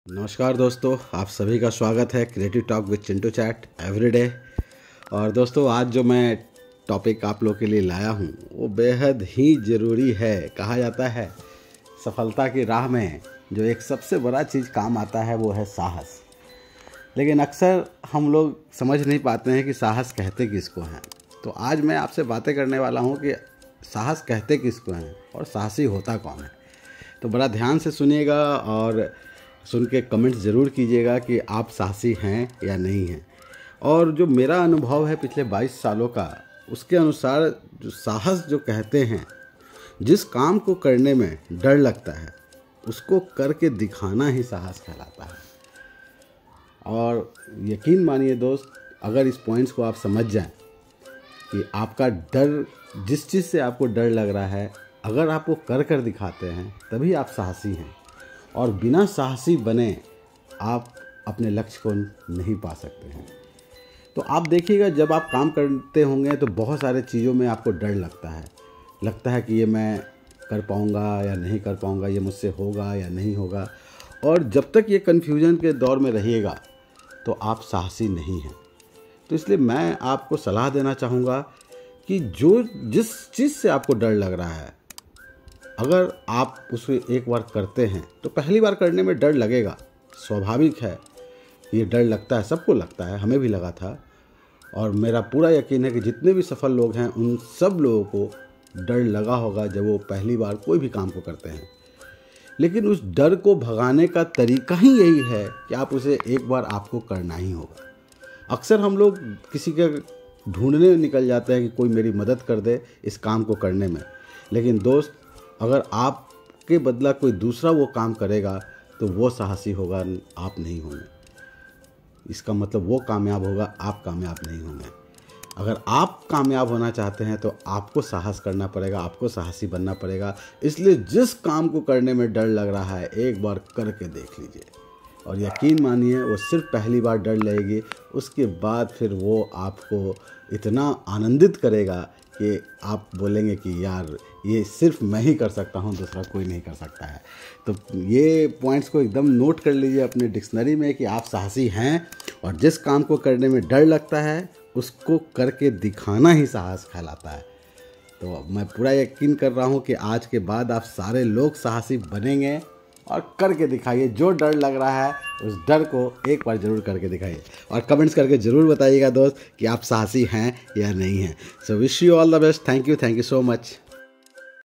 नमस्कार दोस्तों, आप सभी का स्वागत है creative talk with Chintu chat everyday. और दोस्तों, आज जो मैं टॉपिक आप लोग के लिए लाया हूँ वो बेहद ही ज़रूरी है। कहा जाता है सफलता की राह में जो एक सबसे बड़ा चीज़ काम आता है वो है साहस। लेकिन अक्सर हम लोग समझ नहीं पाते हैं कि साहस कहते किसको हैं। तो आज मैं आपसे बातें करने वाला हूँ कि साहस कहते किसको हैं और साहसी होता कौन है। तो बड़ा ध्यान से सुनिएगा और सुन के कमेंट ज़रूर कीजिएगा कि आप साहसी हैं या नहीं हैं। और जो मेरा अनुभव है पिछले 22 सालों का, उसके अनुसार जो साहस जो कहते हैं, जिस काम को करने में डर लगता है उसको करके दिखाना ही साहस कहलाता है। और यकीन मानिए दोस्त, अगर इस पॉइंट्स को आप समझ जाएं कि आपका डर, जिस चीज़ से आपको डर लग रहा है, अगर आप वो कर दिखाते हैं तभी आप साहसी हैं। और बिना साहसी बने आप अपने लक्ष्य को नहीं पा सकते हैं। तो आप देखिएगा, जब आप काम करते होंगे तो बहुत सारे चीज़ों में आपको डर लगता है कि ये मैं कर पाऊँगा या नहीं कर पाऊँगा, ये मुझसे होगा या नहीं होगा। और जब तक ये कन्फ्यूजन के दौर में रहिएगा तो आप साहसी नहीं हैं। तो इसलिए मैं आपको सलाह देना चाहूँगा कि जिस चीज़ से आपको डर लग रहा है, अगर आप उसे एक बार करते हैं तो पहली बार करने में डर लगेगा, स्वाभाविक है। ये डर लगता है, सबको लगता है, हमें भी लगा था। और मेरा पूरा यकीन है कि जितने भी सफल लोग हैं उन सब लोगों को डर लगा होगा जब वो पहली बार कोई भी काम को करते हैं। लेकिन उस डर को भगाने का तरीका ही यही है कि आप उसे एक बार आपको करना ही होगा। अक्सर हम लोग किसी के ढूंढने निकल जाते हैं कि कोई मेरी मदद कर दे इस काम को करने में। लेकिन दोस्त, अगर आपके बदला कोई दूसरा वो काम करेगा तो वो साहसी होगा, आप नहीं होंगे। इसका मतलब वो कामयाब होगा, आप कामयाब नहीं होंगे। अगर आप कामयाब होना चाहते हैं तो आपको साहस करना पड़ेगा, आपको साहसी बनना पड़ेगा। इसलिए जिस काम को करने में डर लग रहा है, एक बार करके देख लीजिए। और यकीन मानिए, वो सिर्फ पहली बार डर लगेगी, उसके बाद फिर वो आपको इतना आनंदित करेगा कि आप बोलेंगे कि यार, ये सिर्फ मैं ही कर सकता हूँ, दूसरा कोई नहीं कर सकता है। तो ये पॉइंट्स को एकदम नोट कर लीजिए अपनी डिक्शनरी में कि आप साहसी हैं। और जिस काम को करने में डर लगता है उसको करके दिखाना ही साहस कहलाता है। तो मैं पूरा यकीन कर रहा हूँ कि आज के बाद आप सारे लोग साहसी बनेंगे। और करके दिखाइए, जो डर लग रहा है उस डर को एक बार ज़रूर करके दिखाइए। और कमेंट्स करके ज़रूर बताइएगा दोस्त कि आप साहसी हैं या नहीं हैं। So wish you all the best. Thank you so much.